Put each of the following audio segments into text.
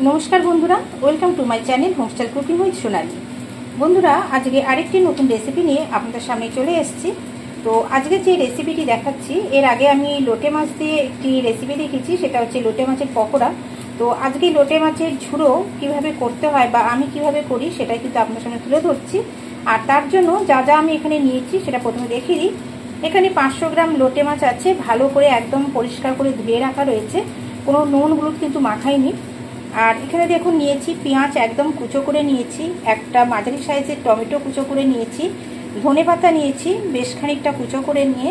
नमस्कार बंधुरा welcome to my channel homestyle cooking with Sonali. बंधुरा आज के आरेकटी नतून रेसिपि निये आपनादेर सामने चले एसेछि। तो आज के जे रेसिपिटी देखाच्छि एर आगे आमी लोटे माछ दिये एकटी रेसिपि देखेछि, सेटा हच्छे लोटे माछेर पकोड़ा। तो आज के लोटे माछेर झुड़ो किभाबे करते हय बा आमी किभाबे करी सेटाई किन्तु आपनादेर सामने तुले धरछि। आर तार जोन्नो जा जा आमी एखाने नियेछि सेटा प्रथमे देखिये दिई। एखाने 500 ग्राम लोटे माछ आछे, भालो करे एकदम परिष्कार करे धुए राखा रयेछे, कोनो नुन हलुद किन्तु माखाइनि। আর এখানে দেখুন নিয়েছি পেঁয়াজ একদম কুচো করে নিয়েছি, একটা মাঝারি সাইজের টমেটো কুচো করে নিয়েছি, ধনেপাতা নিয়েছি বেশ খানিকটা কুচো করে নিয়ে।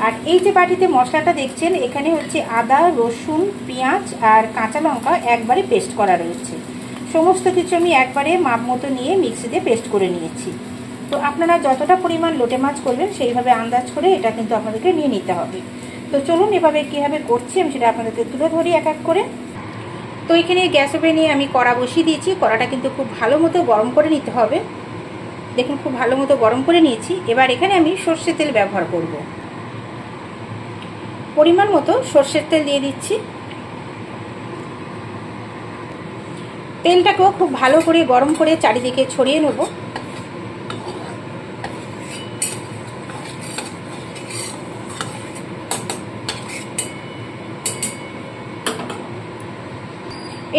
আর এই যে বাটিতে মশলাটা দেখছেন এখানে হচ্ছে আদা, রসুন, পেঁয়াজ আর কাঁচা লঙ্কা একবারে পেস্ট করা রয়েছে। সমস্ত কিছু আমি একবারে মাপ মতো নিয়ে মিক্সিতে পেস্ট করে নিয়েছি। তো আপনারা যতটা পরিমাণ লোটে মাছ করবেন সেইভাবে আন্দাজ করে এটা কিন্তু আপনাদেরকে নিয়ে নিতে হবে। তো চলুন এভাবে কীভাবে করছি আমি সেটা আপনাদেরকে তুলে ধরি এক এক করে। তো এখানে গ্যাস ওভেনে আমি কড়া বসিয়ে দিয়েছি, কড়াটা কিন্তু খুব ভালো মতো গরম করে নিতে হবে। দেখুন খুব ভালো মতো গরম করে নিয়েছি। এবার এখানে আমি সরষের তেল ব্যবহার করব। পরিমাণ মতো সরষের তেল দিয়ে দিচ্ছি। তেলটাকেও খুব ভালো করে গরম করে চারিদিকে ছড়িয়ে নেব।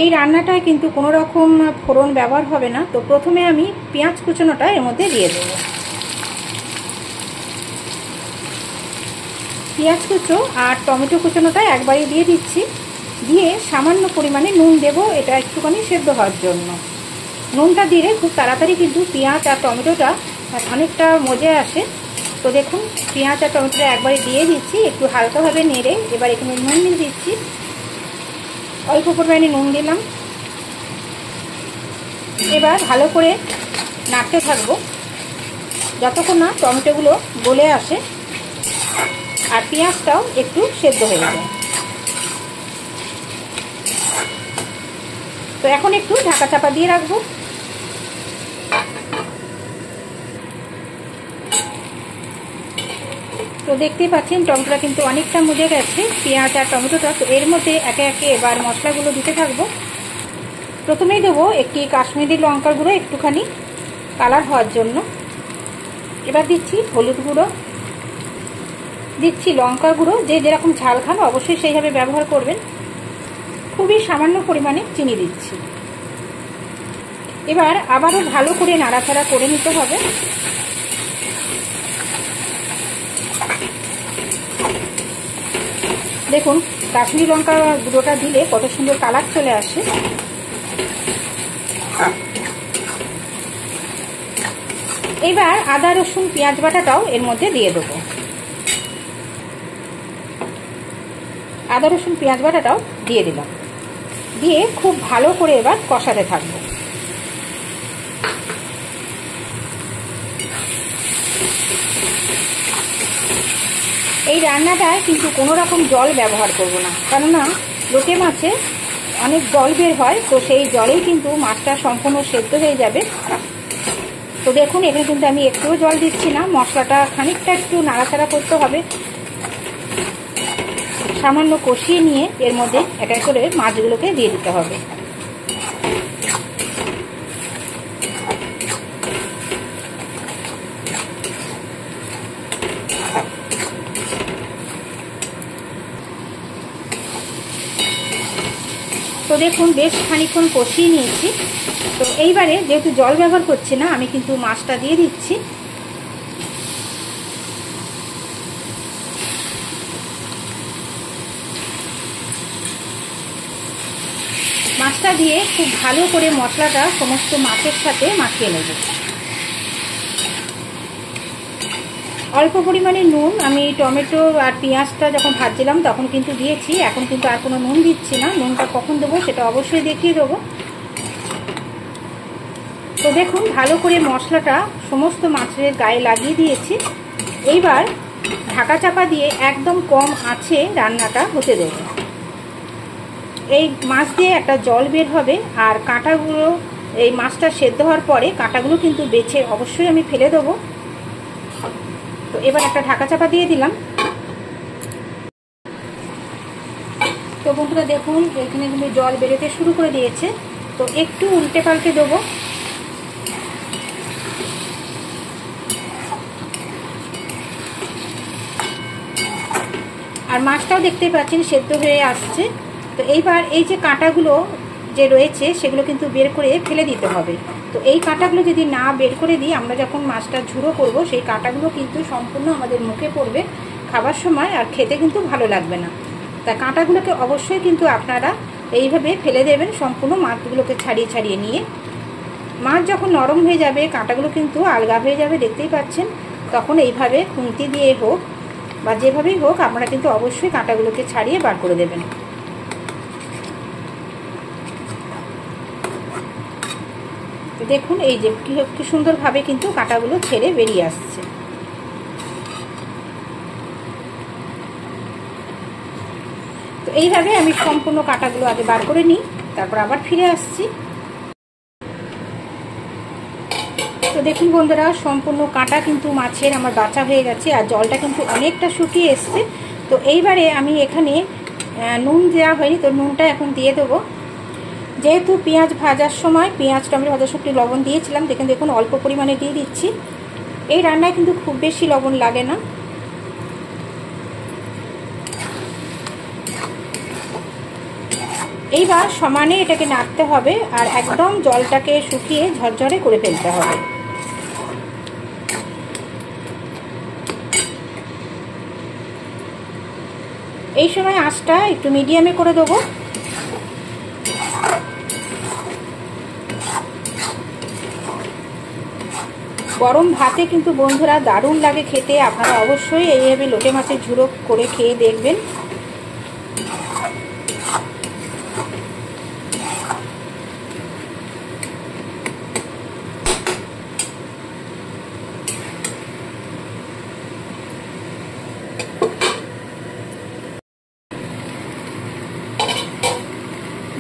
এই রান্নাটায় কিন্তু কোনো রকম ফোড়ন ব্যবহার হবে না। তো প্রথমে আমি পেঁয়াজ কুচনোটা এর মধ্যে দিয়ে দেব। পেঁয়াজ কুচো আর টমেটো কুচনোটা একবারই দিয়ে দিচ্ছি, দিয়ে সামান্য পরিমাণে নুন দেব, এটা একটুখানি সেদ্ধ হওয়ার জন্য। নুনটা দিলে খুব তাড়াতাড়ি কিন্তু পেঁয়াজ আর টমেটোটা অনেকটা মজে আসে। তো দেখুন পেঁয়াজ আর টমেটোটা একবারই দিয়ে দিচ্ছি, একটু হালকাভাবে নেড়ে এবার এখানে নুন দিয়ে দিচ্ছি। অল্প পরিমাণে নুন দিলাম। এবার ভালো করে নাড়তে থাকবো যতক্ষণ না টমেটোগুলো গলে আসে আর পেঁয়াজটাও একটু সেদ্ধ হয়ে যায়। তো এখন একটু ঢাকা চাপা দিয়ে রাখবো। তো দেখতেই পাচ্ছেন টমেটোটা কিন্তু অনেকটা মজে গেছে, পেঁয়াজ আর টমেটোটা। তো এর মধ্যে একে একে এবার মশলাগুলো দিতে থাকবো। প্রথমেই দেবো একটি কাশ্মীরি লঙ্কার গুঁড়ো একটুখানি কালার হওয়ার জন্য। এবার দিচ্ছি হলুদ গুঁড়ো, দিচ্ছি লঙ্কার গুঁড়ো, যে যেরকম ঝাল খান অবশ্যই সেইভাবে ব্যবহার করবেন। খুবই সামান্য পরিমাণে চিনি দিচ্ছি। এবার আবারও ভালো করে নাড়াচাড়া করে নিতে হবে। দেখুন কাশ্মীরি লঙ্কা গুঁড়োটা দিলে কত সুন্দর কালার চলে আসে। এবার আদা, রসুন, পেঁয়াজ বাটাটাও এর মধ্যে দিয়ে দেবো। আদা, রসুন, পেঁয়াজ বাটাটাও দিয়ে দিলাম, দিয়ে খুব ভালো করে এবার কষাতে থাকবো। এই রান্নাটায় কিন্তু কোনো রকম জল ব্যবহার করব না, কেননা লোটে মাছে অনেক জল বের হয়। তো সেই জলেই কিন্তু মাছটা সম্পূর্ণ সেদ্ধ হয়ে যাবে। তো দেখুন এখানে কিন্তু আমি একটুও জল দিচ্ছি না, মশলাটা খানিকটা একটু নাড়াচাড়া করতে হবে। সামান্য কষিয়ে নিয়ে এর মধ্যে এক এক করে মাছগুলোকে দিয়ে দিতে হবে। তো দেখুন বেশ খানিকক্ষণ কষিয়ে নিয়েছি। তো এইবারে যেহেতু জল ব্যবহার করছি না আমি কিন্তু মাছটা দিয়ে দিচ্ছি। মাছটা দিয়ে খুব ভালো করে মশলাটা সমস্ত মাছের সাথে মাখিয়ে নেব। অল্প পরিমাণে নুন আমি টমেটো আর পেঁয়াজটা যখন ভাজছিলাম তখন কিন্তু দিয়েছি, এখন কিন্তু আর কোনো নুন দিচ্ছি না। নুনটা কখন দেবো সেটা অবশ্যই দেখিয়ে দেবো। তো দেখুন ভালো করে মশলাটা সমস্ত মাছের গায়ে লাগিয়ে দিয়েছি। এইবার ঢাকা চাপা দিয়ে একদম কম আঁচে রান্নাটা হতে দেব। এই মাছ দিয়ে একটা জল বের হবে আর কাঁটাগুলো এই মাছটা সেদ্ধ হওয়ার পরে কাঁটাগুলো কিন্তু বেছে অবশ্যই আমি ফেলে দেবো। তো এবার একটা ঢাকা চাপা দিয়ে দিলাম। তো বন্ধুরা দেখুন এখানে কিন্তু জল বেরোতে শুরু করে দিয়েছে। তো একটু উল্টে পাল্টে দেবো। আর মাছটাও দেখতে পাচ্ছেন সেদ্ধ হয়ে আসছে। তো এইবার এই যে কাঁটাগুলো যে রয়েছে সেগুলো কিন্তু বের করে ফেলে দিতে হবে। তো এই কাঁটাগুলো যদি না বের করে দিই, আমরা যখন মাছটা ঝুড়ো করব সেই কাঁটাগুলো কিন্তু সম্পূর্ণ আমাদের মুখে পড়বে খাবার সময়, আর খেতে কিন্তু ভালো লাগবে না। তা কাঁটাগুলোকে অবশ্যই কিন্তু আপনারা এইভাবে ফেলে দেবেন, সম্পূর্ণ মাছগুলোকে ছাড়িয়ে ছাড়িয়ে নিয়ে। মাছ যখন নরম হয়ে যাবে, কাঁটাগুলো কিন্তু আলগা হয়ে যাবে, দেখতেই পাচ্ছেন। তখন এইভাবে খুন্তি দিয়ে হোক বা যেভাবেই হোক আপনারা কিন্তু অবশ্যই কাঁটাগুলোকে ছাড়িয়ে বার করে দেবেন। দেখুন এই যে কি সুন্দরভাবে কিন্তু কাঁটাগুলো ছেড়ে বেরিয়ে আসছে। তো এইভাবে আমি সম্পূর্ণ কাঁটাগুলো আগে বার করে নিই, তারপর আবার ফিরে আসছি। তো দেখুন বন্ধুরা, সম্পূর্ণ কাঁটা কিন্তু মাছের আমার বাছা হয়ে গেছে, আর জলটা কিন্তু অনেকটা শুকিয়ে এসছে। তো এইবারে আমি এখানে নুন দেওয়া হয়নি, তো নুনটা এখন দিয়ে দেবো। যেহেতু পেঁয়াজ ভাজার সময় পেঁয়াজ টমেটো ভাজার সময় লবণ দিয়েছিলাম, দেখুন অল্প পরিমাণে দিয়ে দিচ্ছি। এই রান্নায় কিন্তু খুব বেশি লবণ লাগে না। এইবার সমানে এটাকে নাড়তে হবে, আর একদম জলটাকে শুকিয়ে ঝরঝরে করে ফেলতে হবে। এই সময় আঁচটা একটু মিডিয়ামে করে দেবো। গরম ভাতে কিন্তু বন্ধুরা দারুণ লাগে খেতে। আপনারা অবশ্যই এইভাবে লোটে মাছের ঝুড়ো করে খেয়ে দেখবেন।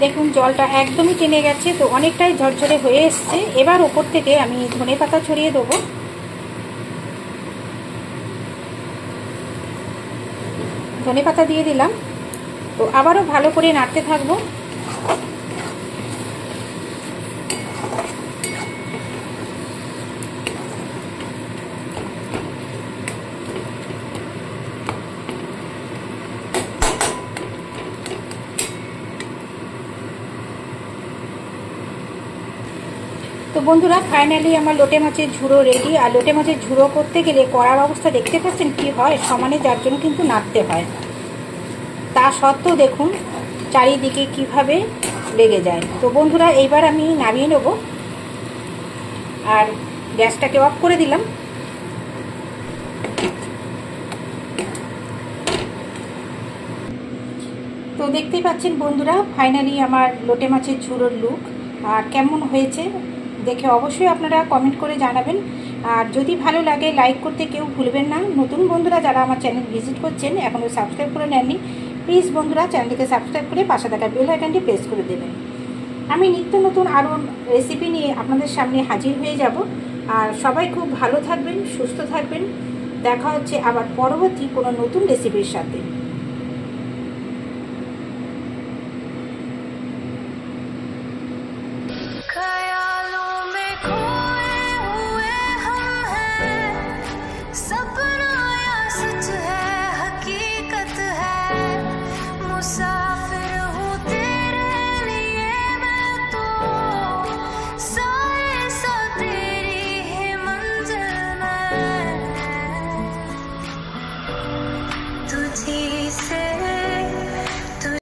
দেখুন জলটা একদমই টেনে গেছে, তো অনেকটাই ঝরঝরে হয়ে এসছে। এবার ওপর থেকে আমি ধনেপাতা ছড়িয়ে দেবো। ধনেপাতা দিয়ে দিলাম। তো আবারও ভালো করে নাড়তে থাকবো। তো বন্ধুরা ফাইনালি আমার লোটে মাছের ঝুড়ো রেডি। আর লোটে মাছের ঝুড়ো করতে গেলে কড়ার অবস্থা দেখতে পাচ্ছেন কি হয়, সমানে যার জন্য কিন্তু নাড়তে হয়। তা সত্ত্বেও দেখুন চারিদিকে কিভাবে লেগে যায়। তো বন্ধুরা এইবার আমি নামিয়ে নেব, আর গ্যাসটাকে অফ করে দিলাম। তো দেখতেই পাচ্ছেন বন্ধুরা ফাইনালি আমার লোটে মাছের ঝুড়োর লুক। আর কেমন হয়েছে দেখে অবশ্যই আপনারা কমেন্ট করে জানাবেন। আর যদি ভালো লাগে লাইক করতে কেউ ভুলবেন না। নতুন বন্ধুরা যারা আমার চ্যানেল ভিজিট করছেন এখনও সাবস্ক্রাইব করে নেননি, প্লিজ বন্ধুরা চ্যানেলটিকে সাবস্ক্রাইব করে পাশে থাকা বেল আইকনটি প্রেস করে দেবেন। আমি নিত্য নতুন আরও রেসিপি নিয়ে আপনাদের সামনে হাজির হয়ে যাব। আর সবাই খুব ভালো থাকবেন, সুস্থ থাকবেন। দেখা হচ্ছে আবার পরবর্তী কোনো নতুন রেসিপির সাথে।